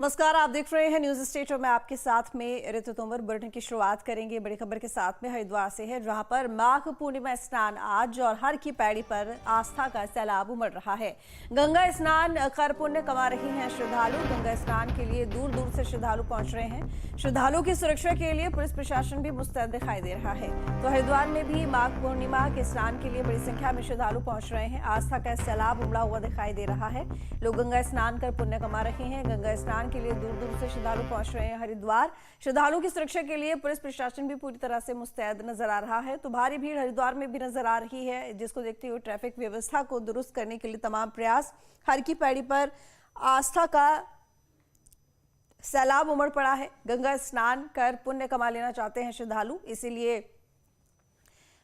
नमस्कार, आप देख रहे हैं न्यूज स्टेट और मैं आपके साथ में ऋतु तोमर। बुलेटिन की शुरुआत करेंगे बड़ी खबर के साथ में हरिद्वार से है, जहां पर माघ पूर्णिमा स्नान आज और हर की पैड़ी पर आस्था का सैलाब उमड़ रहा है। गंगा स्नान कर पुण्य कमा रही हैं श्रद्धालु। गंगा स्नान के लिए दूर दूर से श्रद्धालु पहुंच रहे हैं। श्रद्धालुओं की सुरक्षा के लिए पुलिस प्रशासन भी मुस्तैद दिखाई दे रहा है। तो हरिद्वार में भी माघ पूर्णिमा के स्नान के लिए बड़ी संख्या में श्रद्धालु पहुंच रहे हैं। आस्था का सैलाब उमड़ा हुआ दिखाई दे रहा है। लोग गंगा स्नान कर पुण्य कमा रहे हैं। गंगा स्नान के लिए दूर दूर से श्रद्धालु पहुंच रहे हैं हरिद्वार। श्रद्धालुओं की सुरक्षा के लिए पुलिस प्रशासन भी पूरी तरह से मुस्तैद नजर आ रहा है। तो भारी भीड़ हरिद्वार में भी नजर आ रही है, जिसको देखते हुए ट्रैफिक व्यवस्था को दुरुस्त करने के लिए तमाम प्रयास। हर की पैड़ी पर आस्था का सैलाब उमड़ पड़ा है। गंगा स्नान कर पुण्य कमा लेना चाहते हैं श्रद्धालु, इसीलिए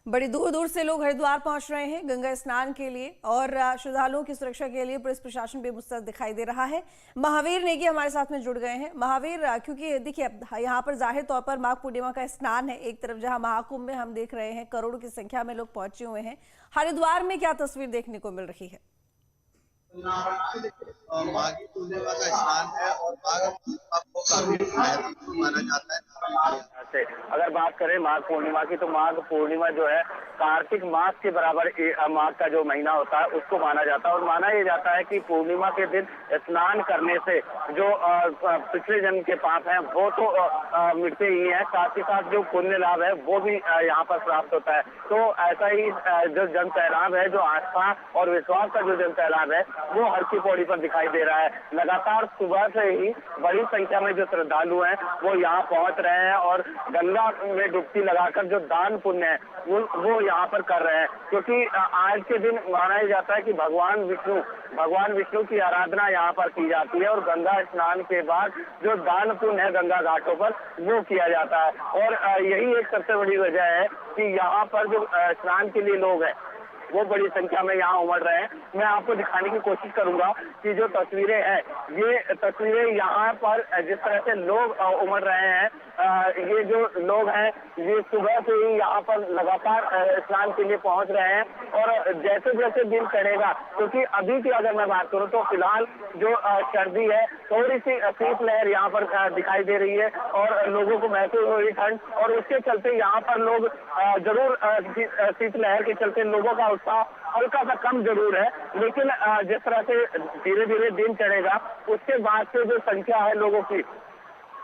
बड़ी दूर दूर से लोग हरिद्वार पहुंच रहे हैं गंगा स्नान के लिए। और श्रद्धालुओं की सुरक्षा के लिए पुलिस प्रशासन भी मुस्तैद दिखाई दे रहा है। महावीर नेगी हमारे साथ में जुड़ गए हैं। महावीर, क्योंकि देखिए यहाँ पर जाहिर तौर पर माघ पूर्णिमा का स्नान है, एक तरफ जहां महाकुंभ में हम देख रहे हैं करोड़ों की संख्या में लोग पहुंचे हुए हैं, हरिद्वार में क्या तस्वीर देखने को मिल रही है? माघी पूर्णिमा का स्नान है और माघ पूर्णिमा को काफी महत्वपूर्ण माना जाता है। अगर बात करें माघ पूर्णिमा की, तो माघ पूर्णिमा जो है कार्तिक मास के बराबर माघ का जो महीना होता है उसको माना जाता है। और माना ये जाता है कि पूर्णिमा के दिन स्नान करने से जो पिछले जन्म के पाप हैं वो तो मिटते ही हैं, साथ ही साथ जो पुण्य लाभ है वो भी यहाँ पर प्राप्त होता है। तो ऐसा ही जो जन सैलाब है, जो आस्था और विश्वास का जो जन सैलाब है वो हर की पौड़ी पर दिखाई दे रहा है। लगातार सुबह से ही बड़ी संख्या में जो श्रद्धालु हैं वो यहाँ पहुंच रहे हैं और गंगा में डुबकी लगाकर जो दान पुण्य है वो यहाँ पर कर रहे हैं। क्योंकि आज के दिन माना जाता है कि भगवान विष्णु की आराधना यहाँ पर की जाती है और गंगा स्नान के बाद जो दान पुण्य है गंगा घाटों पर वो किया जाता है। और यही एक सबसे बड़ी वजह है कि यहाँ पर जो स्नान के लिए लोग हैं वो बड़ी संख्या में यहाँ उमड़ रहे हैं। मैं आपको दिखाने की कोशिश करूंगा कि जो तस्वीरें हैं, ये तस्वीरें यहाँ पर जिस तरह से लोग उमड़ रहे हैं, ये जो लोग हैं ये सुबह से ही यहाँ पर लगातार स्नान के लिए पहुंच रहे हैं। और जैसे जैसे दिन चढ़ेगा, क्योंकि अभी की अगर मैं बात करूं तो फिलहाल जो सर्दी है, थोड़ी सी शीतलहर यहाँ पर दिखाई दे रही है और लोगों को महसूस हो रही ठंड, और उसके चलते यहाँ पर लोग जरूर शीतलहर के चलते लोगों का उत्साह हल्का सा कम जरूर है। लेकिन जिस तरह से धीरे धीरे दिन चढ़ेगा उसके बाद से जो संख्या है लोगों की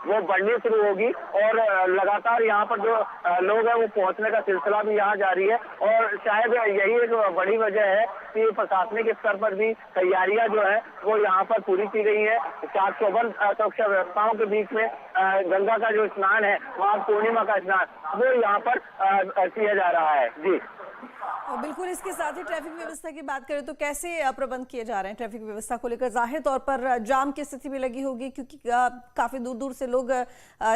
वो बढ़नी शुरू होगी और लगातार यहाँ पर जो लोग हैं वो पहुंचने का सिलसिला भी यहाँ जारी है। और शायद यही एक बड़ी वजह है कि प्रशासनिक स्तर पर भी तैयारियां जो है वो यहाँ पर पूरी की गई है। चाक चौबंद सुरक्षा व्यवस्थाओं के बीच में गंगा का जो स्नान है, माघ पूर्णिमा का स्नान, वो यहाँ पर किया जा रहा है। जी बिल्कुल। इसके साथ ही ट्रैफिक व्यवस्था की बात करें तो कैसे प्रबंध किए जा रहे हैं ट्रैफिक व्यवस्था को लेकर? जाहिर तौर पर जाम की स्थिति भी लगी होगी, क्योंकि काफी दूर दूर से लोग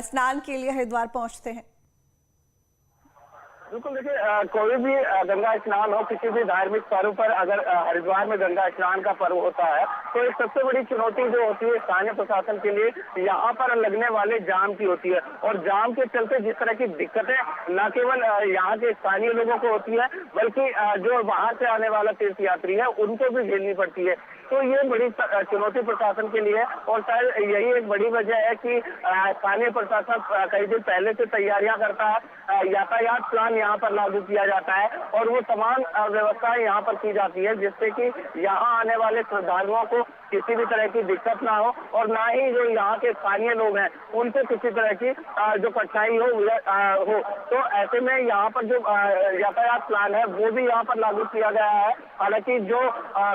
स्नान के लिए हरिद्वार पहुंचते हैं। बिल्कुल, देखिए कोई भी गंगा स्नान हो, किसी भी धार्मिक पर्व पर अगर हरिद्वार में गंगा स्नान का पर्व होता है तो एक सबसे बड़ी चुनौती जो होती है स्थानीय प्रशासन के लिए यहाँ पर लगने वाले जाम की होती है। और जाम के चलते जिस तरह की दिक्कतें न केवल यहाँ के स्थानीय लोगों को होती है, बल्कि जो बाहर से आने वाला तीर्थ यात्री है उनको भी झेलनी पड़ती है। तो ये बड़ी चुनौती प्रशासन के लिए है और शायद यही एक बड़ी वजह है कि स्थानीय प्रशासन कई दिन पहले से तैयारियां करता है। यातायात प्लान यहाँ पर लागू किया जाता है और वो तमाम व्यवस्थाएं यहाँ पर की जाती है, जिससे कि यहाँ आने वाले श्रद्धालुओं को किसी भी तरह की दिक्कत ना हो और ना ही जो यहाँ के स्थानीय लोग हैं उनको किसी तरह की जो कठिनाई हो। तो ऐसे में यहाँ पर जो यातायात प्लान है वो भी यहाँ पर लागू किया गया है। हालांकि जो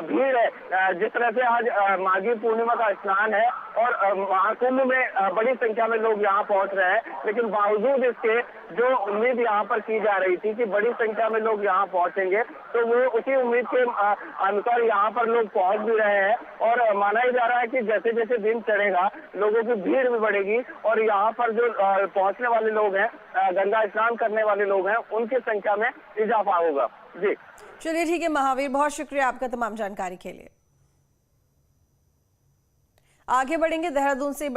भीड़ है, जिस तरह से आज माघी पूर्णिमा का स्नान है और महाकुंभ में बड़ी संख्या में लोग यहाँ पहुंच रहे हैं, लेकिन बावजूद इसके जो उम्मीद यहाँ पर की जा रही थी कि बड़ी संख्या में लोग यहाँ पहुंचेंगे, तो वो उसी उम्मीद के अनुसार यहाँ पर लोग पहुंच भी रहे हैं। और माना ही जा रहा है कि जैसे जैसे दिन चढ़ेगा लोगों की भीड़ भी बढ़ेगी और यहाँ पर जो पहुंचने वाले लोग हैं, गंगा स्नान करने वाले लोग हैं, उनकी संख्या में इजाफा होगा। जी चलिए ठीक है महावीर, बहुत शुक्रिया आपका तमाम जानकारी के लिए। आगे बढ़ेंगे देहरादून से।